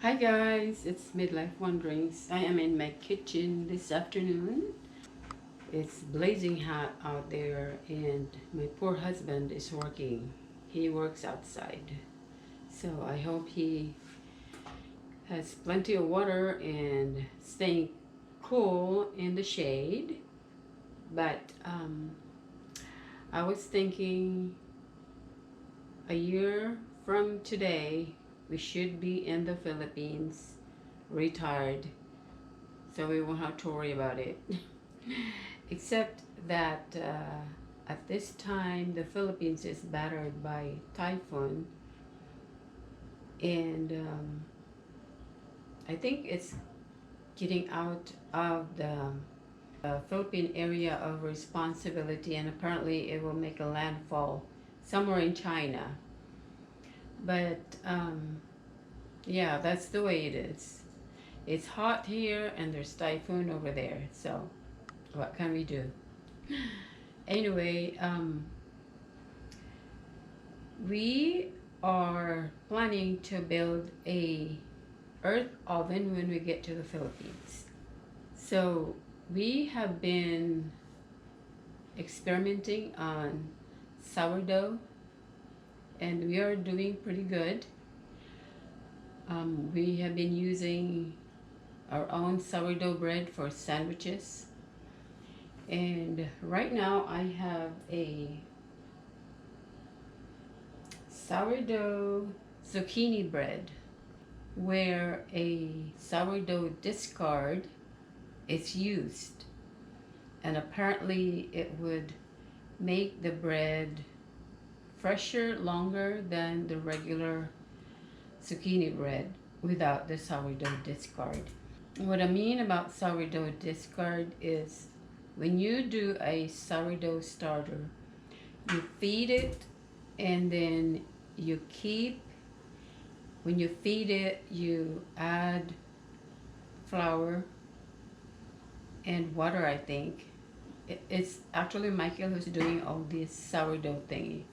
Hi guys, it's Midlife Wanderings. I am in my kitchen this afternoon. It's blazing hot out there and my poor husband is working. He works outside. So I hope he has plenty of water and staying cool in the shade. But I was thinking a year from today, we should be in the Philippines, retired, so we won't have to worry about it. Except that at this time, the Philippines is battered by typhoon, and I think it's getting out of the Philippine area of responsibility, and apparently it will make a landfall somewhere in China. But yeah, that's the way it is. It's hot here and there's typhoon over there. So what can we do? Anyway, we are planning to build a earth oven when we get to the Philippines. So we have been experimenting on sourdough and we are doing pretty good. We have been using our own sourdough bread for sandwiches, and right now I have a sourdough zucchini bread where a sourdough discard is used, and apparently it would make the bread fresher longer than the regular zucchini bread without the sourdough discard. What I mean about sourdough discard is when you do a sourdough starter, you feed it and then you keep, when you feed it, you add flour and water, I think. It's actually Michael who's doing all this sourdough thingy,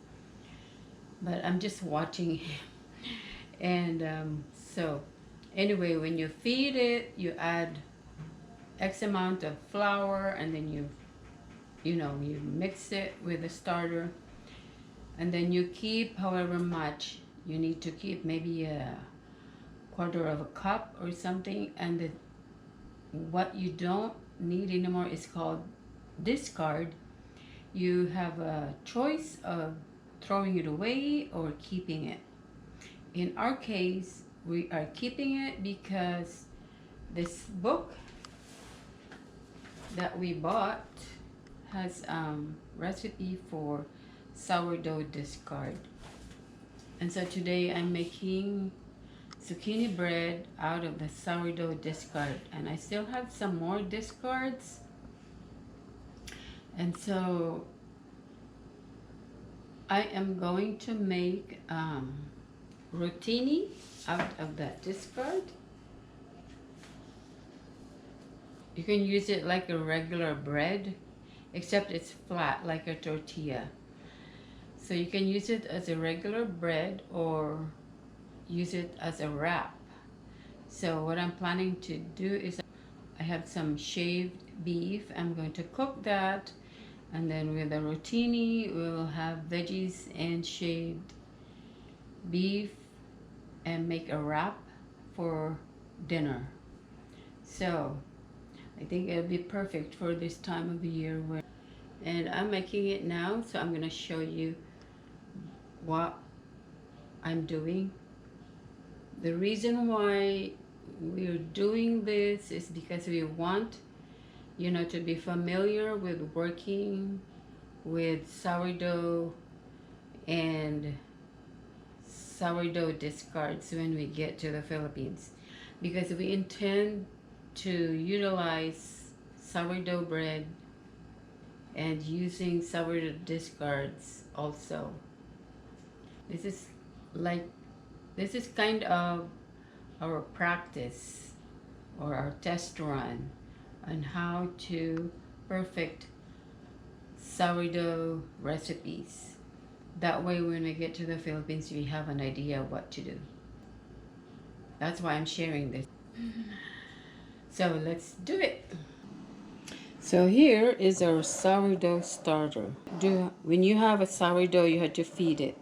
but I'm just watching him. And so anyway, when you feed it, you add X amount of flour, and then you mix it with the starter, and then you keep however much you need to keep, maybe a quarter of a cup or something, and what you don't need anymore is called discard. You have a choice of throwing it away or keeping it. In our case, we are keeping it because this book that we bought has recipe for sourdough discard. And so today I'm making zucchini bread out of the sourdough discard, and I still have some more discards, and so I am going to make rotini out of that discard. You can use it like a regular bread, except it's flat like a tortilla. So you can use it as a regular bread or use it as a wrap. So what I'm planning to do is I have some shaved beef. I'm going to cook that, and then with the rotini we'll have veggies and shaved beef and make a wrap for dinner. So I think it'll be perfect for this time of the year. And I'm making it now, so I'm going to show you what I'm doing. The reason why we're doing this is because we want to be familiar with working with sourdough and sourdough discards when we get to the Philippines, because we intend to utilize sourdough bread and using sourdough discards also. This is kind of our practice or our test run on how to perfect sourdough recipes. That way when we get to the Philippines we have an idea of what to do. That's why I'm sharing this. So let's do it. So here is our sourdough starter. When you have a sourdough, you have to feed it.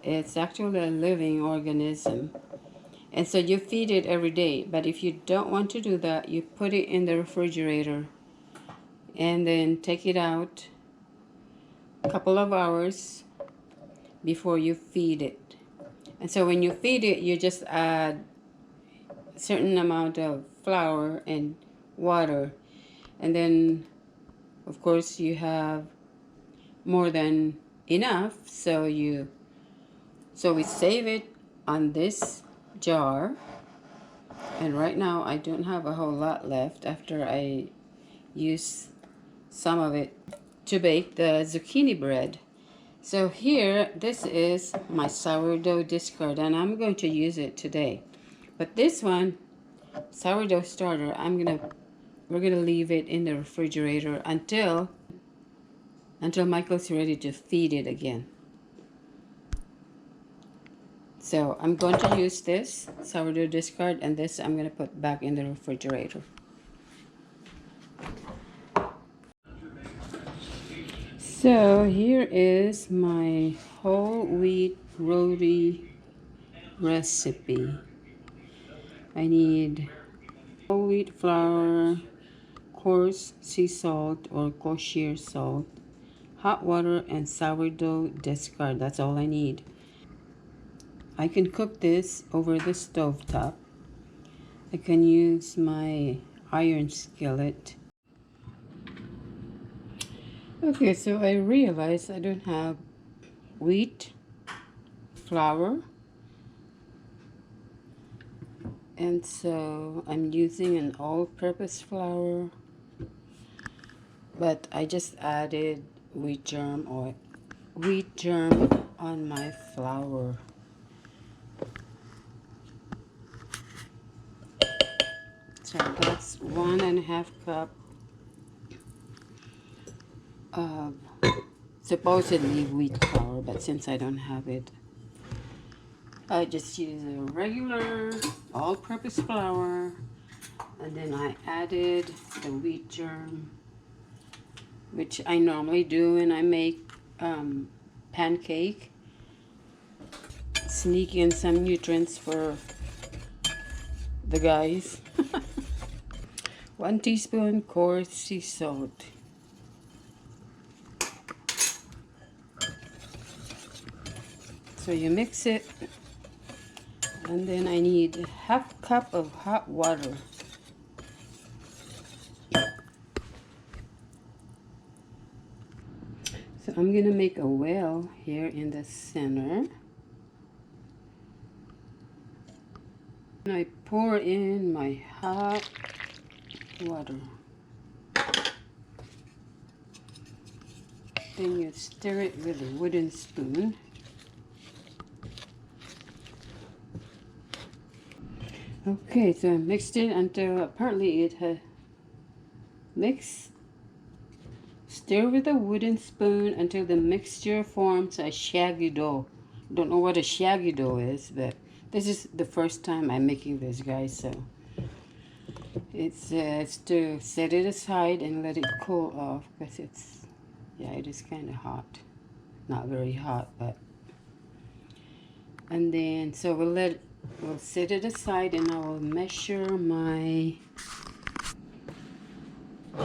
It's actually a living organism. And so you feed it every day. But if you don't want to do that, you put it in the refrigerator and then take it out a couple of hours before you feed it. And so when you feed it, you just add a certain amount of flour and water. And then, of course, you have more than enough. So we save it on this jar. And right now, I don't have a whole lot left after I use some of it to bake the zucchini bread. So here, this is my sourdough discard, and I'm going to use it today. But this one, sourdough starter, we're gonna leave it in the refrigerator until Michael's ready to feed it again. So I'm going to use this sourdough discard, and this I'm gonna put back in the refrigerator. So here is my whole wheat roti recipe. I need whole wheat flour, coarse sea salt or kosher salt, hot water, and sourdough discard. That's all I need. I can cook this over the stove top. I can use my iron skillet. Okay, so I realized I don't have wheat flour, and so I'm using an all-purpose flour, but I just added wheat germ on my flour. So that's 1.5 cup of supposedly wheat flour, but since I don't have it, I just use a regular all-purpose flour, and then I added the wheat germ, which I normally do when I make pancake. Sneak in some nutrients for the guys. 1 teaspoon coarse sea salt. So you mix it, and then I need 1/2 cup of hot water. So I'm gonna make a well here in the center. And I pour in my hot water. Then you stir it with a wooden spoon. Okay, so I mixed it until apparently it had mixed. Stir with a wooden spoon until the mixture forms a shaggy dough. Don't know what a shaggy dough is, but this is the first time I'm making this, guys, so it's to set it aside and let it cool off, because it is kind of hot. Not very hot, but. And then, so we'll set it aside, and I will measure my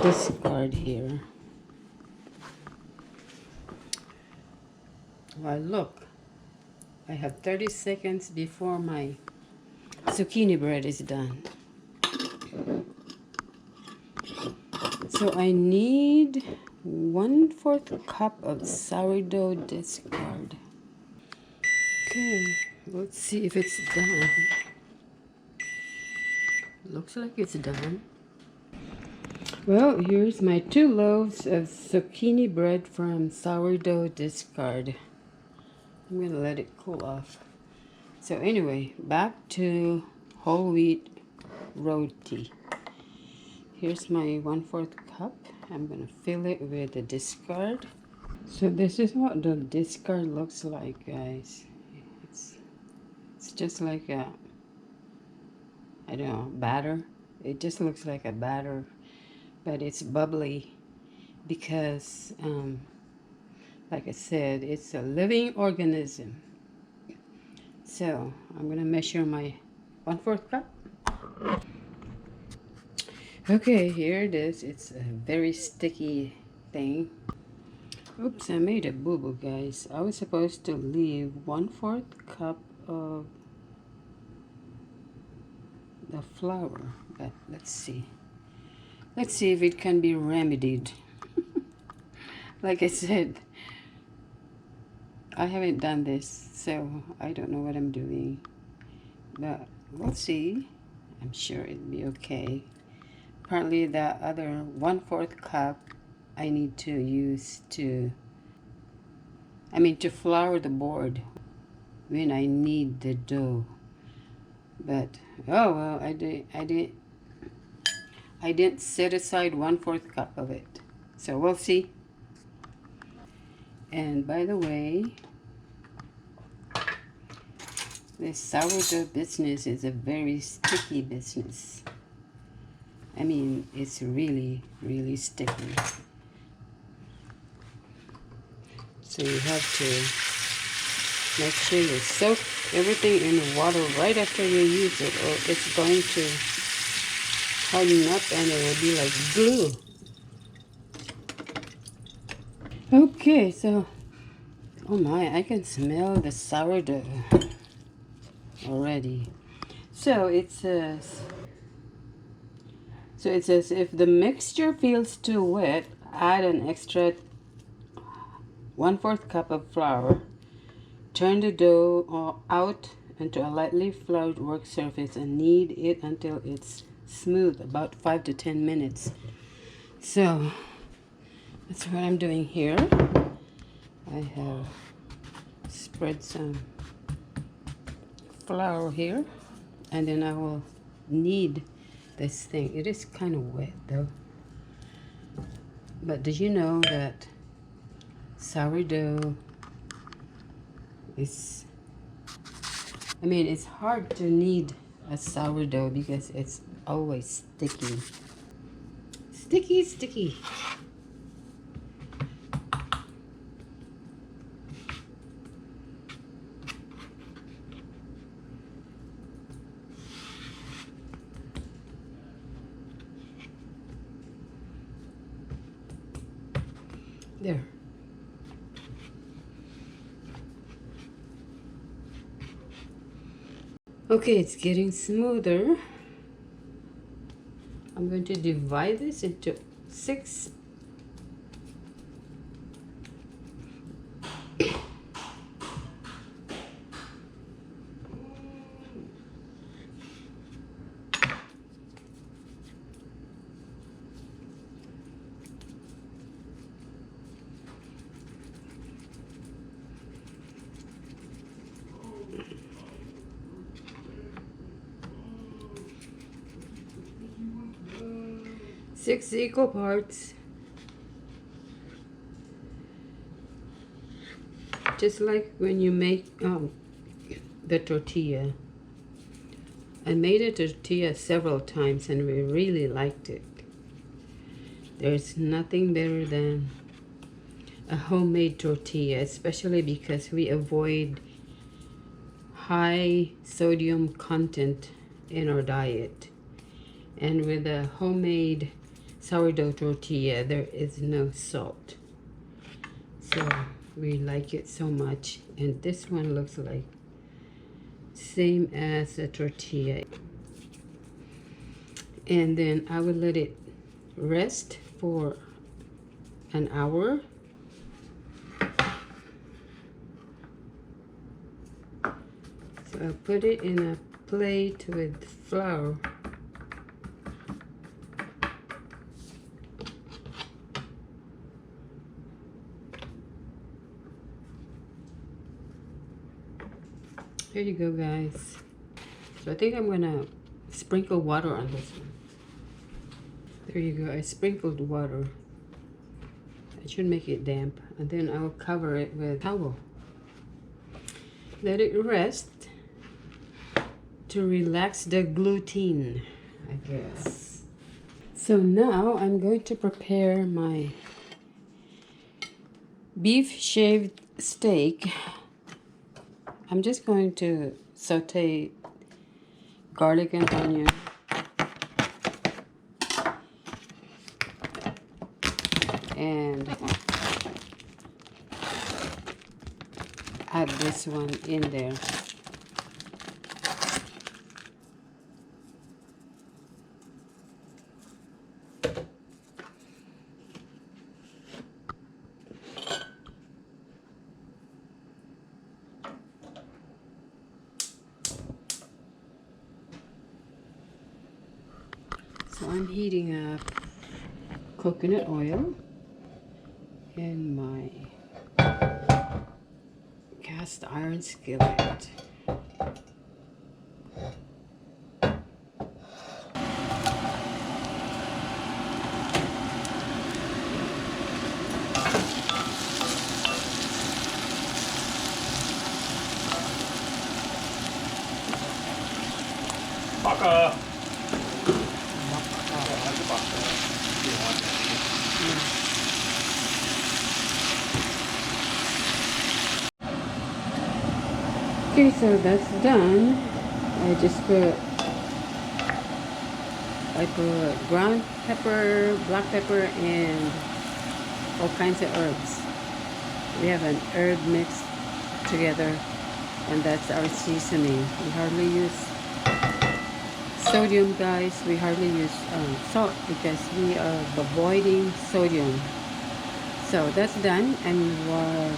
discard here. Well, look, I have 30 seconds before my zucchini bread is done. So I need 1/4 cup of sourdough discard. Okay, let's see if it's done. Looks like it's done. Well, here's my 2 loaves of zucchini bread from sourdough discard. I'm gonna let it cool off. So anyway, back to whole wheat roti. Here's my 1/4 cup. I'm gonna fill it with the discard. So this is what the discard looks like, guys. It's just like a I don't know, batter. It just looks like a batter, but it's bubbly because, like I said, it's a living organism. So I'm gonna measure my 1/4 cup. Okay, here it is. It's a very sticky thing. Oops, I made a boo-boo, guys. I was supposed to leave 1/4 cup of the flour, but let's see. Let's see if it can be remedied. Like I said, I haven't done this, so I don't know what I'm doing. But we'll see. I'm sure it'll be okay. Apparently the other 1/4 cup I need to use to flour the board when I knead the dough. But oh well, I didn't set aside 1/4 cup of it. So we'll see. And by the way, this sourdough business is a very sticky business. I mean, it's really, really sticky. So you have to make sure you soak everything in water right after you use it, or it's going to harden up and it will be like glue. Okay, so, oh my, I can smell the sourdough already. So it says if the mixture feels too wet, add an extra 1/4 cup of flour. Turn the dough out into a lightly floured work surface and knead it until it's smooth, about 5 to 10 minutes. So that's what I'm doing here. I have spread some flour here, and then I will knead this thing. It is kind of wet though. But did you know that sourdough is, it's hard to knead a sourdough because it's always sticky. Sticky, sticky. There. Okay, it's getting smoother. I'm going to divide this into 6. Six equal parts. Just like when you make the tortilla. I made a tortilla several times and we really liked it. There's nothing better than a homemade tortilla, especially because we avoid high sodium content in our diet. And with a homemade sourdough tortilla, there is no salt. So we like it so much. And this one looks like same as a tortilla. And then I will let it rest for an hour. So I'll put it in a plate with flour. Here you go, guys. So I think I'm gonna sprinkle water on this one. There you go, I sprinkled water. It should make it damp. And then I'll cover it with a towel. Let it rest. to relax the gluten, I guess. So now I'm going to prepare my beef shaved steak. I'm just going to saute garlic and onion. And add this one in there. So I'm heating up coconut oil in my cast iron skillet. Baka. Okay, so that's done. I put ground pepper, black pepper, and all kinds of herbs. We have an herb mix together, and that's our seasoning. We hardly use sodium, guys. We hardly use salt because we are avoiding sodium. So that's done, and we'll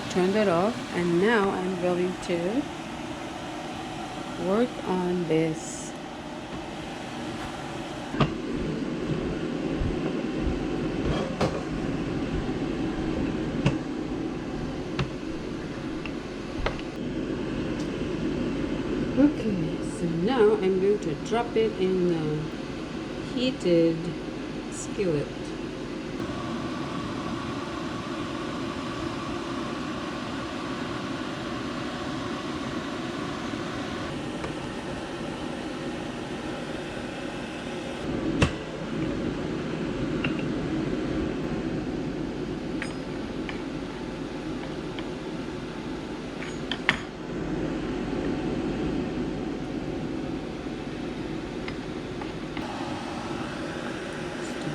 turn that off. And now I'm going to work on this Okay, so now I'm going to drop it in the heated skillet.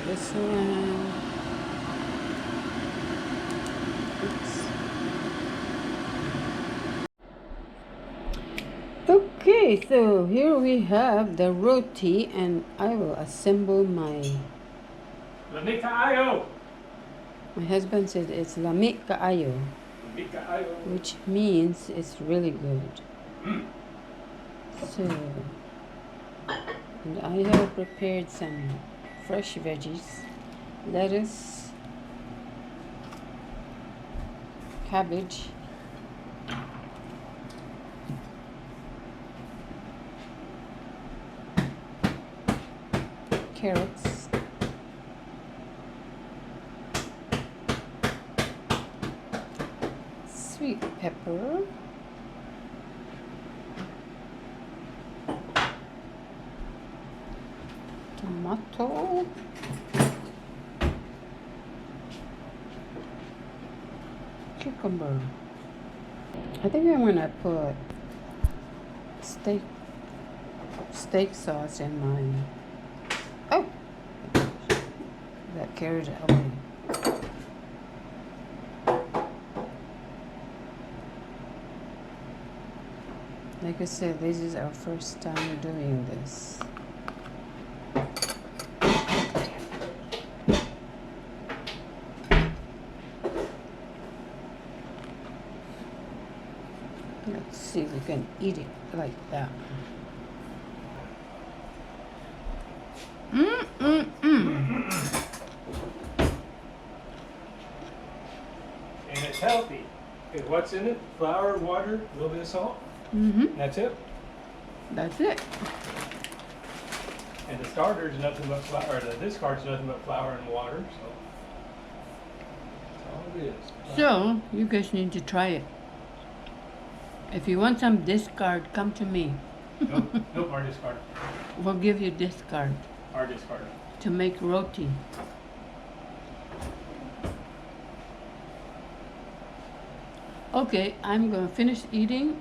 This one. Oops. Okay, so here we have the roti, and I will assemble my. Lamig kaayo. My husband said it's lamig kaayo, Lamig kaayo. which means it's really good. So, and I have prepared some fresh veggies, lettuce, cabbage, carrots, sweet pepper, tomato, cucumber. I think I'm gonna put steak sauce in mine. Oh, that carried it away. Like I said, this is our first time doing this. Let's see if we can eat it like that. And it's healthy. Okay, what's in it? Flour, water, a little bit of salt. That's it. That's it. And the starter is nothing but flour. The discard is nothing but flour and water. So that's all it is. So, you guys need to try it. If you want some discard, come to me. Nope, our discard. We'll give you discard Our discard. to make roti. Okay, I'm going to finish eating.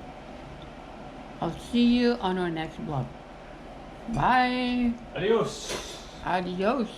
I'll see you on our next vlog. Bye. Adios. Adios.